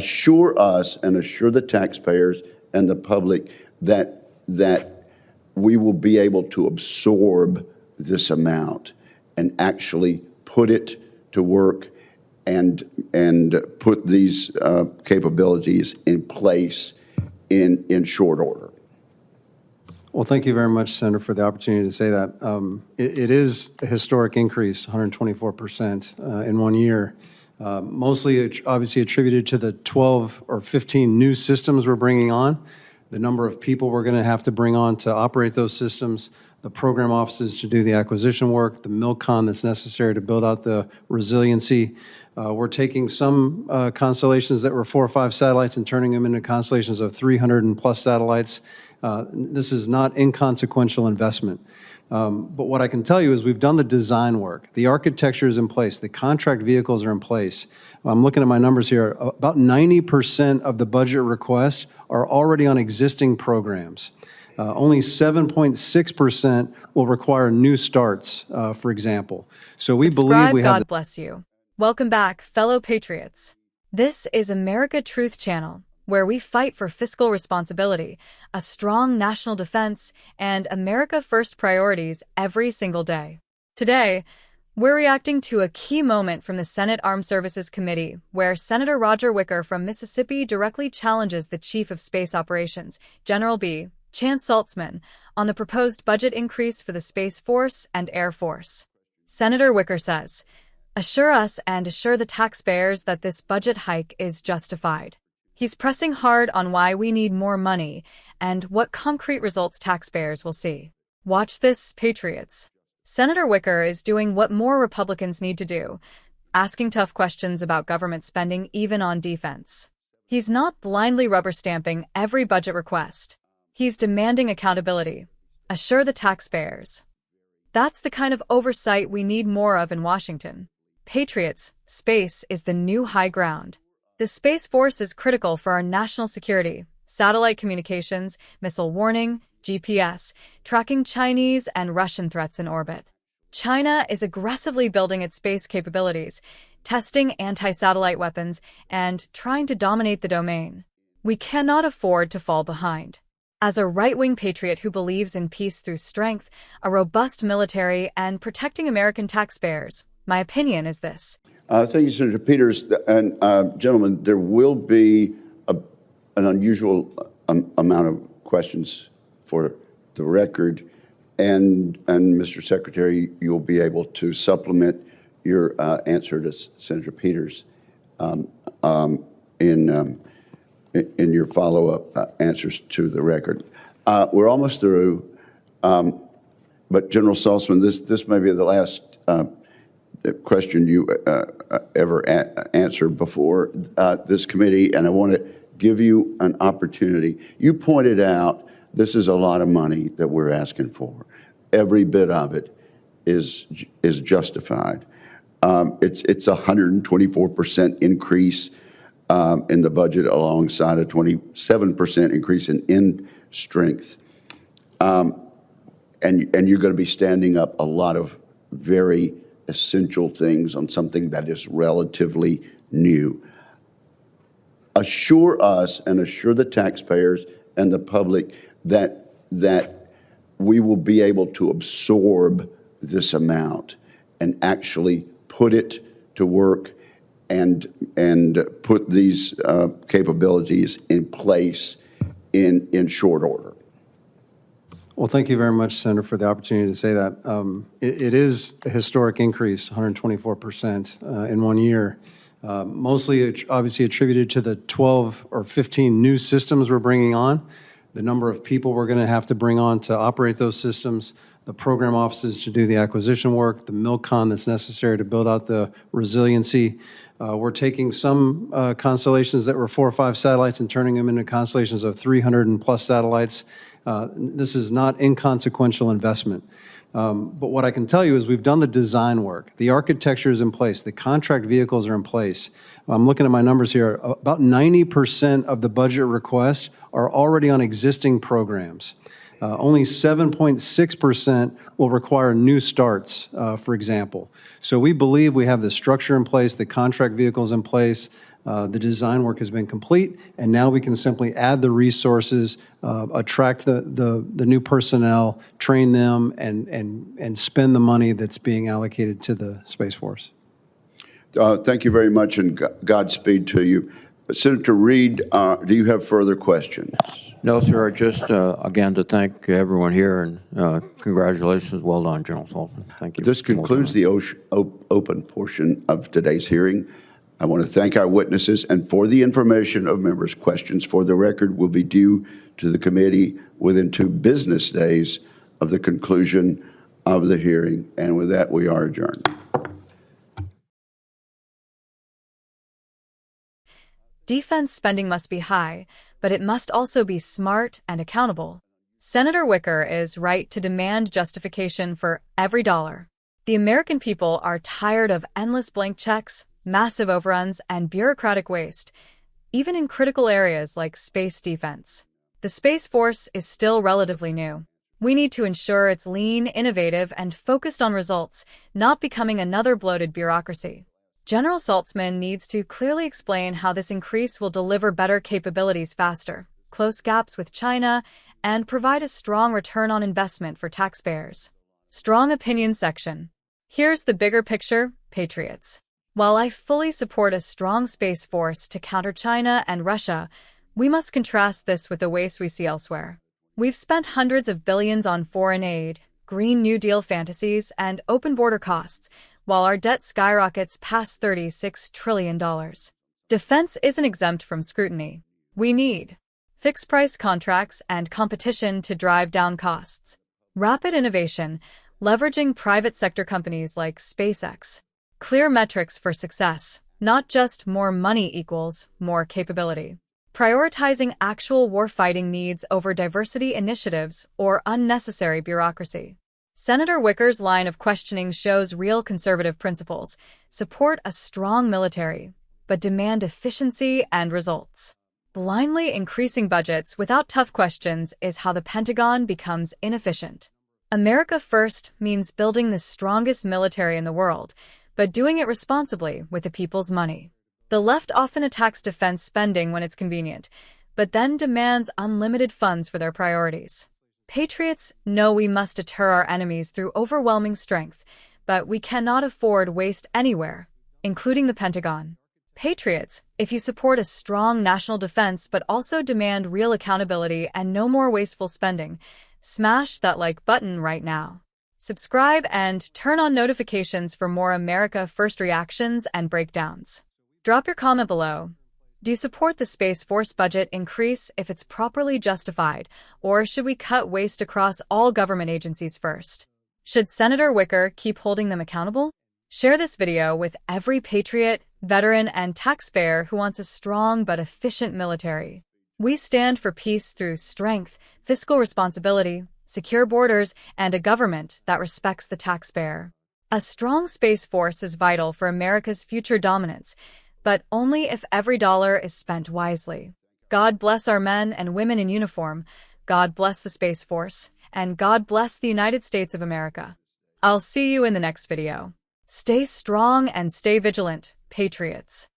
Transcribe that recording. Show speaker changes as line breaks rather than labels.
assure us and assure the taxpayers and the public that we will be able to absorb this amount and actually put it to work and put these capabilities in place in short order.
Well, thank you very much, Senator, for the opportunity to say that. It is a historic increase, 124% in 1 year, mostly obviously attributed to the 12 or 15 new systems we're bringing on, the number of people we're going to have to bring on to operate those systems, the program offices to do the acquisition work, the MILCON that's necessary to build out the resiliency. We're taking some constellations that were 4 or 5 satellites and turning them into constellations of 300 and plus satellites. This is not inconsequential investment. But what I can tell you is we've done the design work. The architecture is in place. The contract vehicles are in place. I'm looking at my numbers here. About 90% of the budget requests are already on existing programs. Only 7.6% will require new starts, for example. So we believe we have—
God bless you. Welcome back, fellow patriots. This is America Truth Channel, where we fight for fiscal responsibility, a strong national defense, and America First priorities every single day. Today, we're reacting to a key moment from the Senate Armed Services Committee, where Senator Roger Wicker from Mississippi directly challenges the Chief of Space Operations, General B. Chance Saltzman, on the proposed budget increase for the Space Force and Air Force. Senator Wicker says, "Assure us and assure the taxpayers that this budget hike is justified." He's pressing hard on why we need more money and what concrete results taxpayers will see. Watch this, patriots. Senator Wicker is doing what more Republicans need to do, asking tough questions about government spending even on defense. He's not blindly rubber stamping every budget request. He's demanding accountability. Assure the taxpayers. That's the kind of oversight we need more of in Washington. Patriots, space is the new high ground. The Space Force is critical for our national security, satellite communications, missile warning, GPS, tracking Chinese and Russian threats in orbit. China is aggressively building its space capabilities, testing anti-satellite weapons, and trying to dominate the domain. We cannot afford to fall behind. As a right-wing patriot who believes in peace through strength, a robust military, and protecting American taxpayers, my opinion is this.
Thank you, Senator Peters. And gentlemen, there will be an unusual amount of questions for the record. And Mr. Secretary, you'll be able to supplement your answer to Senator Peters in your follow-up answers to the record. We're almost through, but General Saltzman, this may be the last question you ever answer before this committee, and I want to give you an opportunity. You pointed out this is a lot of money that we're asking for. Every bit of it is justified. It's a 124% increase in the budget, alongside a 27% increase in strength. And you're going to be standing up a lot of very essential things on something that is relatively new. Assure us and assure the taxpayers and the public that we will be able to absorb this amount and actually put it to work and put these capabilities in place in short order.
Well, thank you very much, Senator, for the opportunity to say that. It is a historic increase, 124% in 1 year, mostly obviously attributed to the 12 or 15 new systems we're bringing on, the number of people we're going to have to bring on to operate those systems, the program offices to do the acquisition work, the MILCON that's necessary to build out the resiliency. We're taking some constellations that were 4 or 5 satellites and turning them into constellations of 300 and plus satellites. This is not inconsequential investment. But what I can tell you is we've done the design work. The architecture is in place. The contract vehicles are in place. I'm looking at my numbers here. About 90% of the budget requests are already on existing programs. Only 7.6% will require new starts, for example. So we believe we have the structure in place, the contract vehicles in place, The design work has been complete, and now we can simply add the resources, attract the new personnel, train them, and spend the money that's being allocated to the Space Force.
Thank you very much, and Godspeed to you. Senator Reid, do you have further questions?
No, sir. Just, again, to thank everyone here, and congratulations. Well done, General Saltzman. Thank you.
This concludes the open portion of today's hearing. I want to thank our witnesses, and for the information of members, questions for the record will be due to the committee within 2 business days of the conclusion of the hearing. And with that, we are adjourned.
Defense spending must be high, but it must also be smart and accountable. Senator Wicker is right to demand justification for every dollar. The American people are tired of endless blank checks, massive overruns, and bureaucratic waste, even in critical areas like space defense. The Space Force is still relatively new. We need to ensure it's lean, innovative, and focused on results, not becoming another bloated bureaucracy. General Saltzman needs to clearly explain how this increase will deliver better capabilities faster, close gaps with China, and provide a strong return on investment for taxpayers. Strong opinion section. Here's the bigger picture, Patriots. While I fully support a strong Space Force to counter China and Russia, we must contrast this with the waste we see elsewhere. We've spent hundreds of billions on foreign aid, Green New Deal fantasies, and open border costs, while our debt skyrockets past $36 trillion. Defense isn't exempt from scrutiny. We need fixed-price contracts and competition to drive down costs, rapid innovation, leveraging private sector companies like SpaceX, clear metrics for success, not just more money equals more capability, prioritizing actual warfighting needs over diversity initiatives or unnecessary bureaucracy. Senator Wicker's line of questioning shows real conservative principles: support a strong military, but demand efficiency and results. Blindly increasing budgets without tough questions is how the Pentagon becomes inefficient. America First means building the strongest military in the world, but doing it responsibly with the people's money. The left often attacks defense spending when it's convenient, but then demands unlimited funds for their priorities. Patriots know we must deter our enemies through overwhelming strength, but we cannot afford waste anywhere, including the Pentagon. Patriots, if you support a strong national defense but also demand real accountability and no more wasteful spending, smash that like button right now. Subscribe and turn on notifications for more America First reactions and breakdowns. Drop your comment below. Do you support the Space Force budget increase if it's properly justified, or should we cut waste across all government agencies first? Should Senator Wicker keep holding them accountable? Share this video with every patriot, veteran, and taxpayer who wants a strong but efficient military. We stand for peace through strength, fiscal responsibility, secure borders, and a government that respects the taxpayer. A strong Space Force is vital for America's future dominance, but only if every dollar is spent wisely. God bless our men and women in uniform, God bless the Space Force, and God bless the United States of America. I'll see you in the next video. Stay strong and stay vigilant, Patriots.